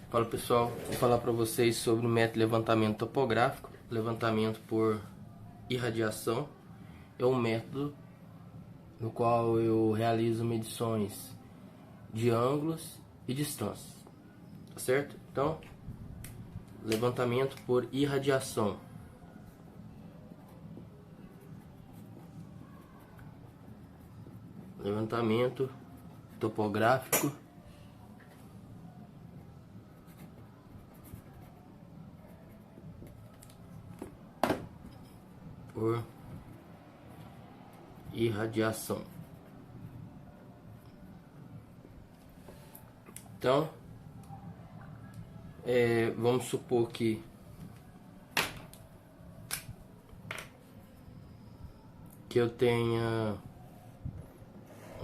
Fala pessoal, vou falar para vocês sobre o método de levantamento topográfico. Levantamento por irradiação é um método no qual eu realizo medições de ângulos e distâncias, tá certo? Então, levantamento por irradiação. Levantamento topográfico por irradiação. Então, vamos supor que eu tenha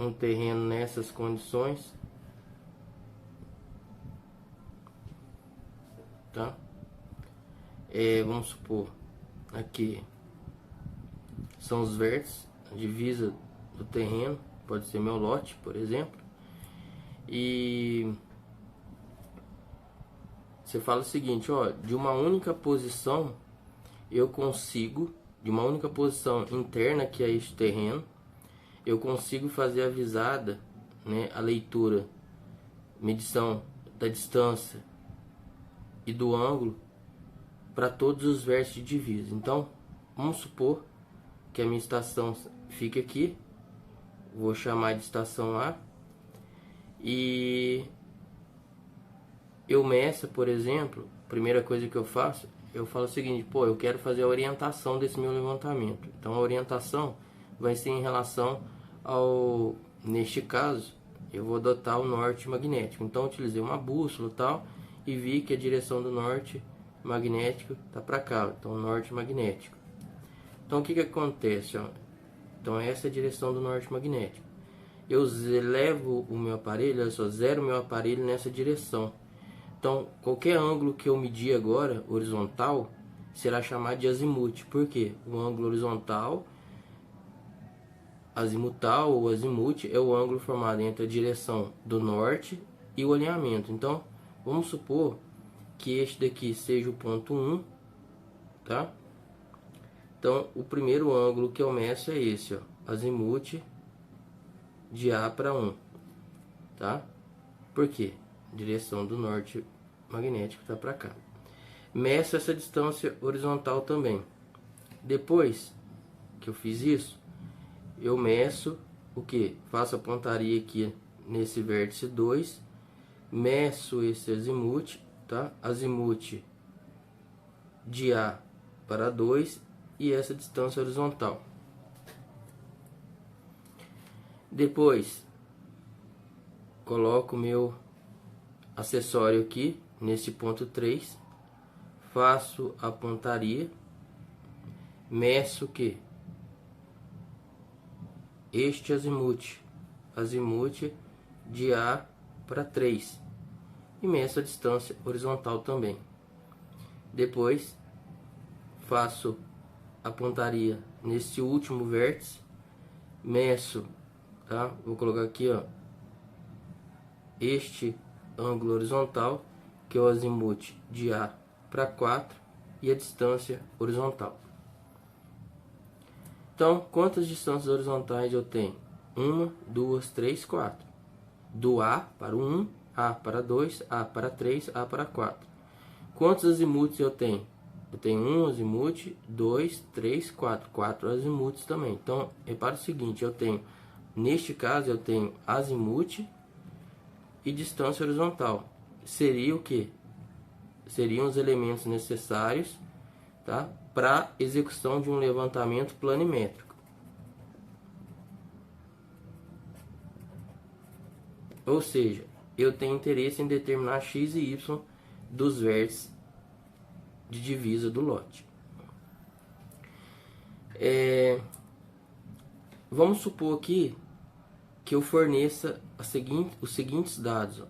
um terreno nessas condições, tá? Vamos supor aqui são os vértices, a divisa do terreno, pode ser meu lote, por exemplo, e você fala o seguinte, ó, de uma única posição eu consigo, de uma única posição interna que é este terreno, eu consigo fazer a visada, né, a leitura, medição da distância e do ângulo para todos os vértices de divisa. Então, vamos supor que a minha estação fica aqui, vou chamar de estação A, e eu meço, por exemplo, a primeira coisa que eu faço, eu falo o seguinte, pô, eu quero fazer a orientação desse meu levantamento. Então a orientação vai ser em relação ao, neste caso, eu vou adotar o norte magnético. Então eu utilizei uma bússola e tal, e vi que a direção do norte magnético tá para cá, então norte magnético. Então o que acontece, ó? Então essa é a direção do norte magnético. Eu levo o meu aparelho, olha só, zero o meu aparelho nessa direção. Então, qualquer ângulo que eu medir agora, horizontal, será chamado de azimuth. Por quê? O ângulo horizontal, azimutal ou azimuth, é o ângulo formado entre a direção do norte e o alinhamento. Então, vamos supor que este daqui seja o ponto 1, tá? Então, o primeiro ângulo que eu meço é esse, ó, azimuth de A para 1, tá? Por quê? Direção do norte magnético tá para cá. Meço essa distância horizontal também. Depois que eu fiz isso, eu meço o que? Faço a pontaria aqui nesse vértice 2, meço esse azimuth, tá? Azimuth de A para 2 e essa distância horizontal. Depois coloco o meu acessório aqui nesse ponto 3, faço a pontaria, meço o que? Este azimuth de A para 3 e meço a distância horizontal também. Depois faço a pontaria nesse último vértice, meço, tá? Vou colocar aqui, ó, este ângulo horizontal, que é o azimuth de A para 4 e a distância horizontal. Então, quantas distâncias horizontais eu tenho? 1, 2, 3, 4. Do A para o 1, A para 2, A para 3, A para 4. Quantos azimuths eu tenho? Eu tenho 1 azimuth, 2, 3, 4. 4 azimuths também. Então, repara o seguinte, eu tenho, neste caso, eu tenho azimuth e distância horizontal. Seria o que? Seriam os elementos necessários, tá, para execução de um levantamento planimétrico. Ou seja, eu tenho interesse em determinar x e y dos vértices de divisa do lote. Vamos supor aqui que eu forneça os seguintes dados, ó.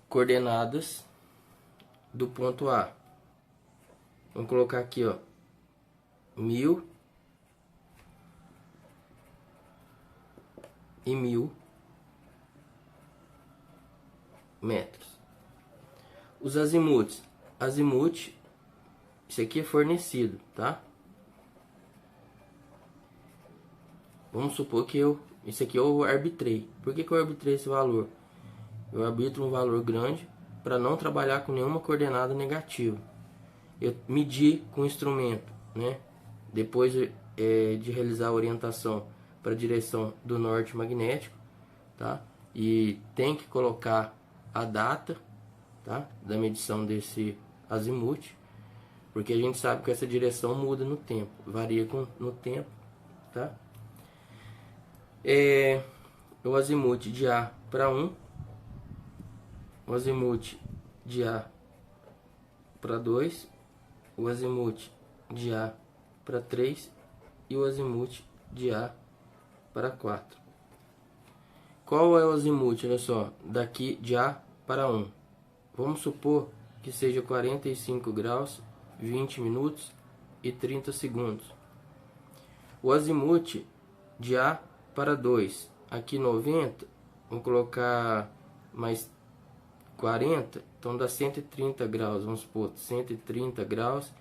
Coordenadas do ponto A. Vamos colocar aqui, ó, 1000 e 1000 metros. Os azimutes. Azimute, isso aqui é fornecido, tá? Vamos supor que isso aqui eu arbitrei. Por que eu arbitrei esse valor? Eu arbitro um valor grande para não trabalhar com nenhuma coordenada negativa. Eu medi com o instrumento, né? Depois de realizar a orientação para a direção do norte magnético, tá? E tem que colocar a data, tá? Da medição desse azimute, porque a gente sabe que essa direção muda no tempo, varia no tempo, tá? O azimute de A para 1, o azimute de A para 2, o azimute de A para 3 e o azimute de A para 4. Qual é o azimute? Olha só, daqui de A para 1. Vamos supor que seja 45 graus, 20 minutos e 30 segundos. O azimute de A para 2, aqui 90, vamos colocar mais 40, então dá 130 graus, vamos supor, 130 graus,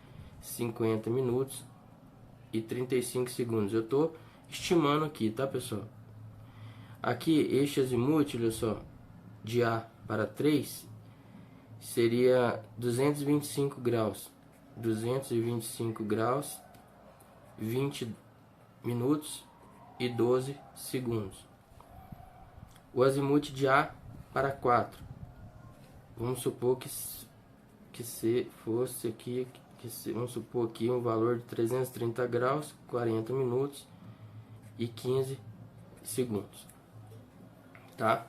50 minutos e 35 segundos. Eu estou estimando aqui, tá, pessoal? Aqui, este azimute, olha só, de A para 3, seria 225 graus. 225 graus, 20 minutos e 12 segundos. O azimute de A para 4. Vamos supor que se fosse aqui, vamos supor aqui um valor de 330 graus, 40 minutos e 15 segundos. Tá?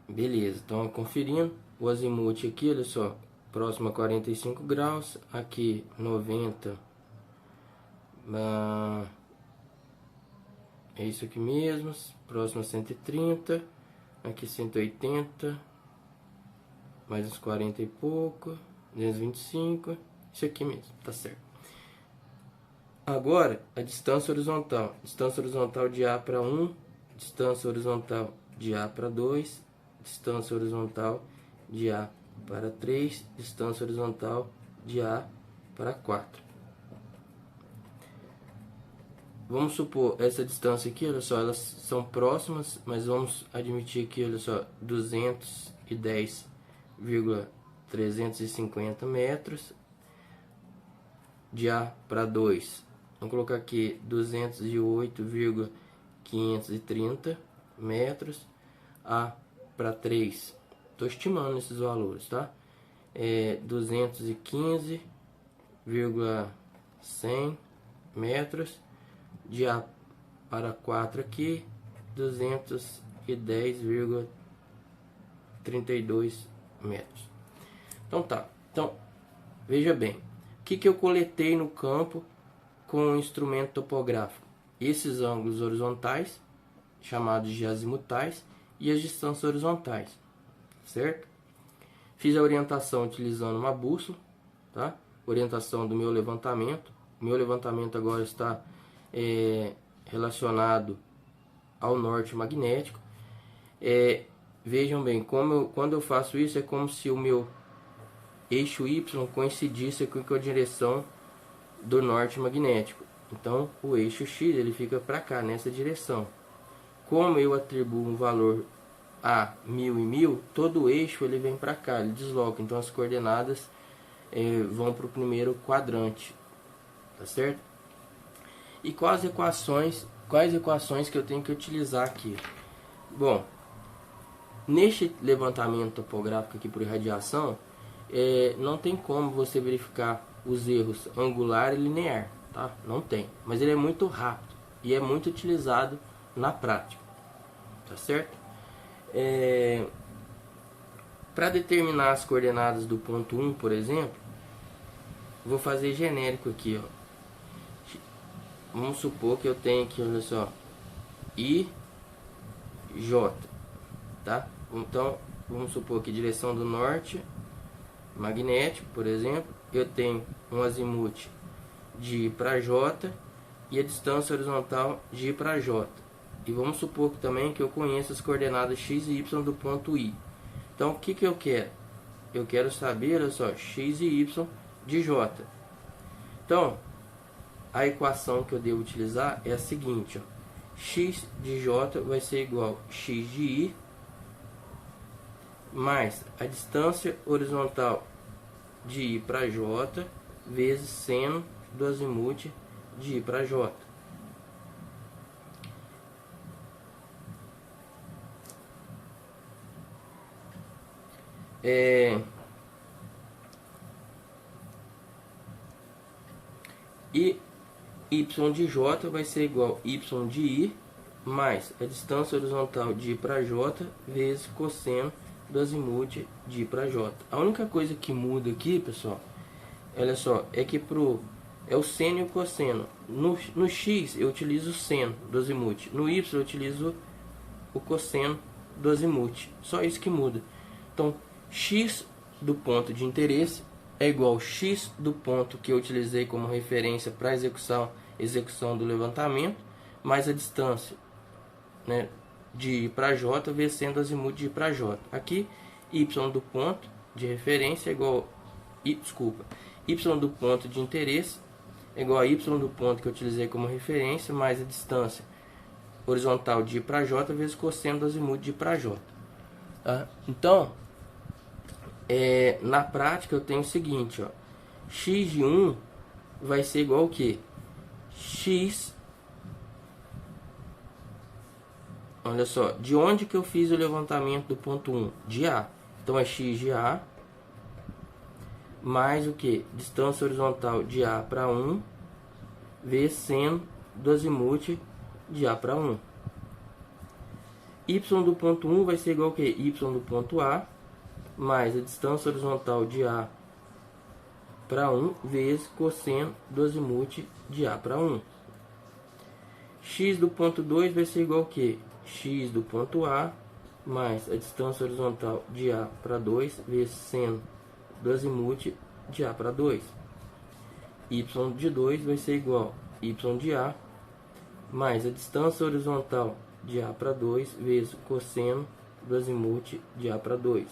Beleza, então conferindo, o azimute aqui, olha só, próximo a 45 graus, aqui 90, é isso aqui mesmo, próximo a 130, aqui 180, mais uns 40 e pouco, 225, isso aqui mesmo, tá certo. Agora, a distância horizontal de A para 1, distância horizontal de A para 2, distância horizontal de A para 3, distância horizontal de A para 4. Vamos supor essa distância aqui, olha só, elas são próximas, mas vamos admitir aqui, olha só, 210,350 metros. De A para 2, vamos colocar aqui 208,530 metros. A para 3, estou estimando esses valores, tá? 215,100 metros. De A para 4 aqui, 210,32 metros. Então tá, então veja bem, o que eu coletei no campo com o instrumento topográfico? Esses ângulos horizontais, chamados de azimutais, e as distâncias horizontais, certo? Fiz a orientação utilizando uma bússola, tá? Orientação do meu levantamento. O meu levantamento agora está relacionado ao norte magnético. Vejam bem, quando eu faço isso, é como se o meu eixo Y coincidisse com a direção do norte magnético. Então, o eixo X ele fica para cá, nessa direção. Como eu atribuo um valor a 1000 e 1000, todo o eixo ele vem para cá, ele desloca. Então, as coordenadas vão para o primeiro quadrante, tá certo? E quais equações que eu tenho que utilizar aqui? Bom, neste levantamento topográfico aqui por irradiação, não tem como você verificar os erros angular e linear, tá? Não tem, mas ele é muito rápido e é muito utilizado na prática, tá certo? Para determinar as coordenadas do ponto 1, por exemplo, vou fazer genérico aqui, ó. Vamos supor que eu tenho aqui, olha só, I, J, tá? Então, vamos supor que direção do norte, magnético, por exemplo, eu tenho um azimute de I para J e a distância horizontal de I para J. E vamos supor que também que eu conheço as coordenadas x e y do ponto I. Então, o que eu quero? Eu quero saber, olha só, x e y de j. Então, a equação que eu devo utilizar é a seguinte, ó. X de j vai ser igual a x de I mais a distância horizontal de I para j vezes seno do azimuth de I para j. E y de j vai ser igual a y de I mais a distância horizontal de I para j vezes cosseno do azimuth de I para j. A única coisa que muda aqui, pessoal, olha só, é que é o seno e o cosseno. No x eu utilizo o seno do azimuth, no y eu utilizo o cosseno do azimuth. Só isso que muda. Então, x do ponto de interesse é igual a x do ponto que eu utilizei como referência para execução do levantamento, mais a distância, né, de I para j vezes seno do azimuth de I para j. Aqui, y do ponto de referência é igual y do ponto de interesse é igual a y do ponto que eu utilizei como referência mais a distância horizontal de I para j vezes cosseno do azimuth de I para j. Tá? Então, na prática eu tenho o seguinte, ó, x de 1 vai ser igual ao que? X, olha só, de onde que eu fiz o levantamento do ponto 1? De A. Então é x de A mais o que? Distância horizontal de A para 1 vezes seno do azimuth de A para 1. Y do ponto 1 vai ser igual ao que? Y do ponto A mais a distância horizontal de A para 1 vezes cosseno do azimuth de A para 1. X do ponto 2 vai ser igual ao que? X do ponto A mais a distância horizontal de A para 2 vezes seno do azimuth de A para 2. Y de 2 vai ser igual a Y de A mais a distância horizontal de A para 2 vezes cosseno do azimuth de A para 2.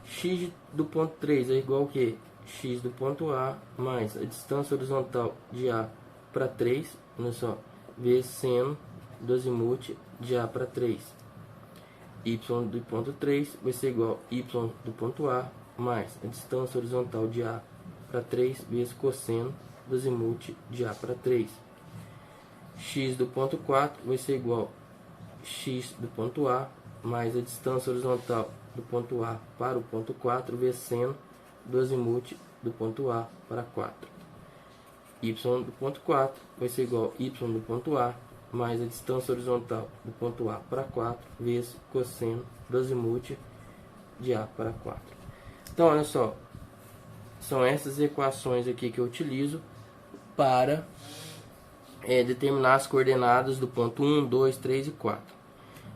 X do ponto 3 é igual ao que? X do ponto A mais a distância horizontal de A para 3, olha só, vezes seno do azimuth de A para 3. Y do ponto 3 vai ser igual a Y do ponto A mais a distância horizontal de A para 3 vezes cosseno do azimuth de A para 3. X do ponto 4 vai ser igual a X do ponto A mais a distância horizontal do ponto A para o ponto 4 vezes seno do azimuth do ponto A para 4. Y do ponto 4 vai ser igual a Y do ponto A mais a distância horizontal do ponto A para 4 vezes cosseno do azimuth de A para 4. Então, olha só, são essas equações aqui que eu utilizo para determinar as coordenadas do ponto 1, 2, 3 e 4.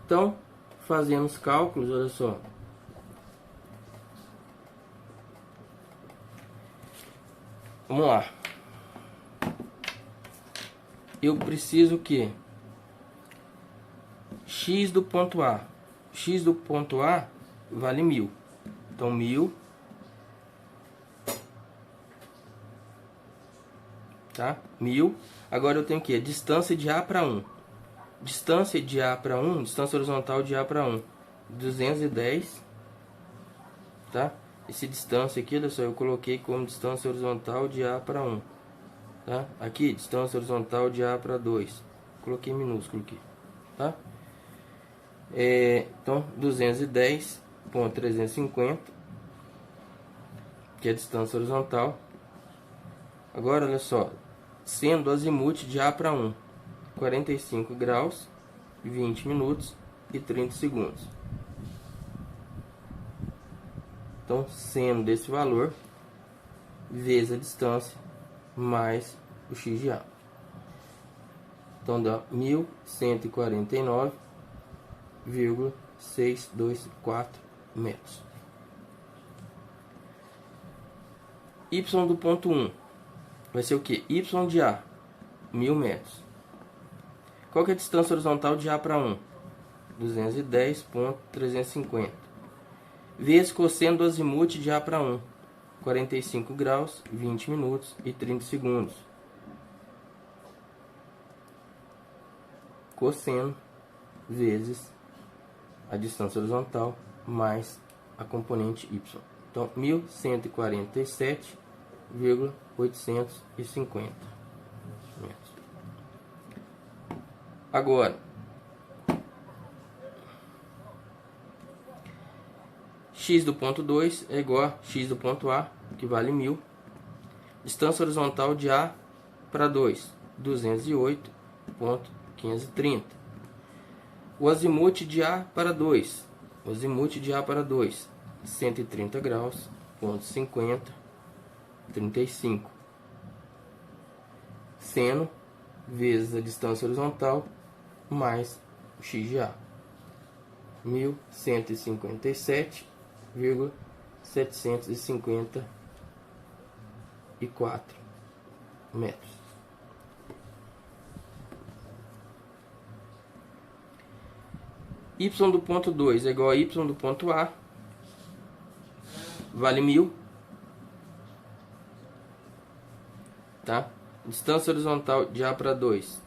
Então, fazendo os cálculos, olha só. Vamos lá. Eu preciso que x do ponto A. X do ponto A vale 1000. Então, 1000. Tá? 1000. Agora eu tenho que distância de A para 1. Distância de A para 1, distância horizontal de A para 1, 210. Tá? Essa distância aqui, olha só, eu coloquei como distância horizontal de A para 1. Tá? Aqui, distância horizontal de A para 2. Coloquei minúsculo aqui. Tá? Então, 210,350, que é a distância horizontal. Agora, olha só, sendo azimuth de A para 1, 45 graus, 20 minutos e 30 segundos. Então, seno desse valor, vezes a distância, mais o x de A. Então, dá 1149,624 metros. Y do ponto 1 vai ser o que? Y de A, 1000 metros. Qual que é a distância horizontal de A para 1? 210,350. Vezes cosseno do azimuth de A para 1. 45 graus, 20 minutos e 30 segundos. Cosseno vezes a distância horizontal mais a componente y. Então, 1147,850 metros. Agora, x do ponto 2 é igual a x do ponto A, que vale 1000. Distância horizontal de A para 2, 208,530. O azimuth de A para 2, 130 graus, ponto 50, 35. Seno vezes a distância horizontal mais o x de A. 1157,754 metros. Y do ponto 2 é igual a y do ponto A, vale 1000, tá? Distância horizontal de A para 2,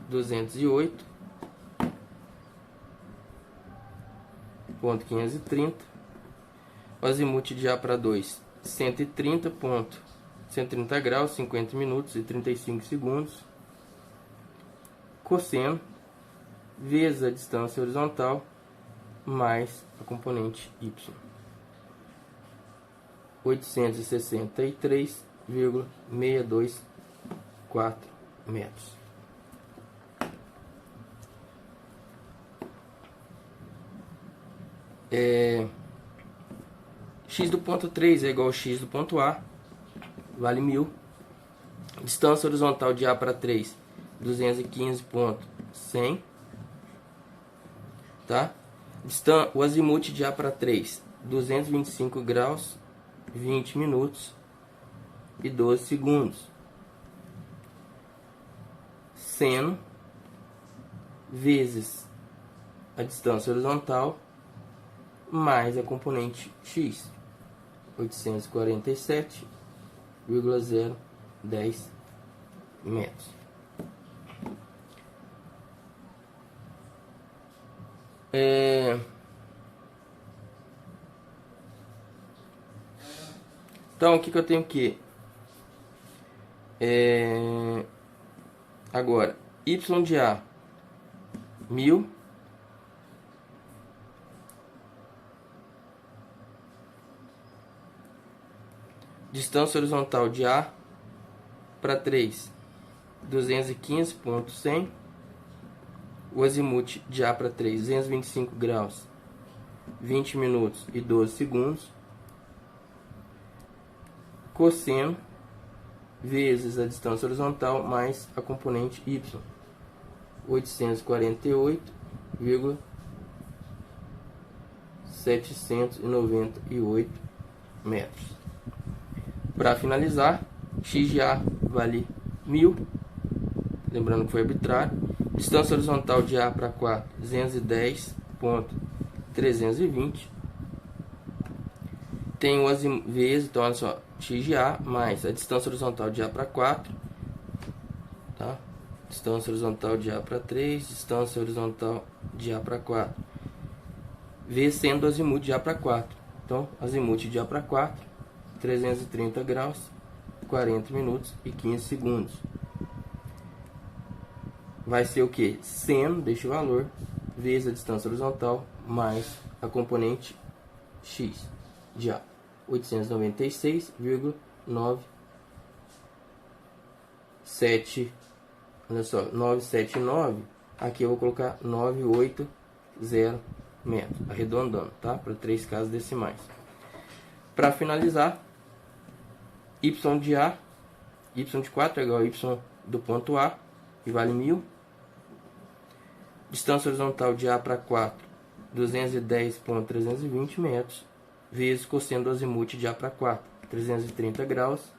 208,530. O azimuth de A para 2, 130 graus, 50 minutos e 35 segundos. Cosseno vezes a distância horizontal mais a componente y. 863,624 metros. X do ponto 3 é igual a x do ponto A, vale 1000. Distância horizontal de A para 3, 215,100. Tá? O azimuth de A para 3, 225 graus, 20 minutos e 12 segundos. Seno vezes a distância horizontal mais a componente x, 847,010 metros. Então, o que eu tenho que... Agora, y de A, 1000. Distância horizontal de A para 3, 215,100. O azimuth de A para 3, 225 graus, 20 minutos e 12 segundos. Cosseno vezes a distância horizontal mais a componente y, 848,798 metros. Para finalizar, x de A vale 1000, lembrando que foi arbitrário. Distância horizontal de A para 4, 210,320. Tem o azimuth vezes, então olha só, x de A mais a distância horizontal de A para 4, tá? Distância horizontal de A para 3, distância horizontal de A para 4, vezes sendo o azimuth de A para 4. Então, azimuth de A para 4, 330 graus, 40 minutos e 15 segundos. Vai ser o que? Seno deste valor vezes a distância horizontal mais a componente x de A, 896,97. Olha só, 979. Aqui eu vou colocar 980 metros, arredondando, tá? Para 3 casas decimais. Para finalizar, y de A, y de 4 é igual a y do ponto A, que vale 1000. Distância horizontal de A para 4, 210,320 metros, vezes cosseno do azimuth de A para 4, 330 graus,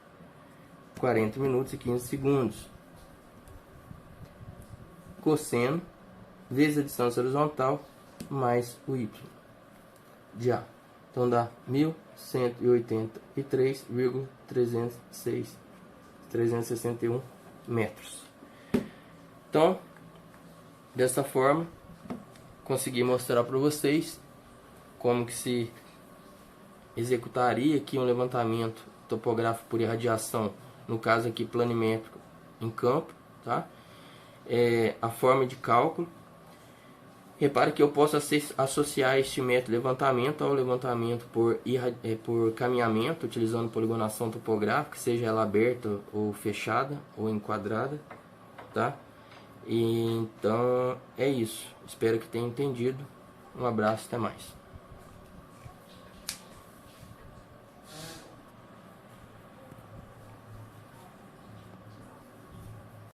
40 minutos e 15 segundos. cosseno vezes a distância horizontal mais o y de A. Então dá 1.183,361 metros. Então, dessa forma, consegui mostrar para vocês como que se executaria aqui um levantamento topográfico por irradiação, no caso aqui planimétrico em campo, tá? A forma de cálculo. Repare que eu posso associar este método de levantamento ao levantamento por caminhamento, utilizando poligonação topográfica, seja ela aberta ou fechada ou enquadrada, tá? E então é isso. Espero que tenha entendido. Um abraço, até mais.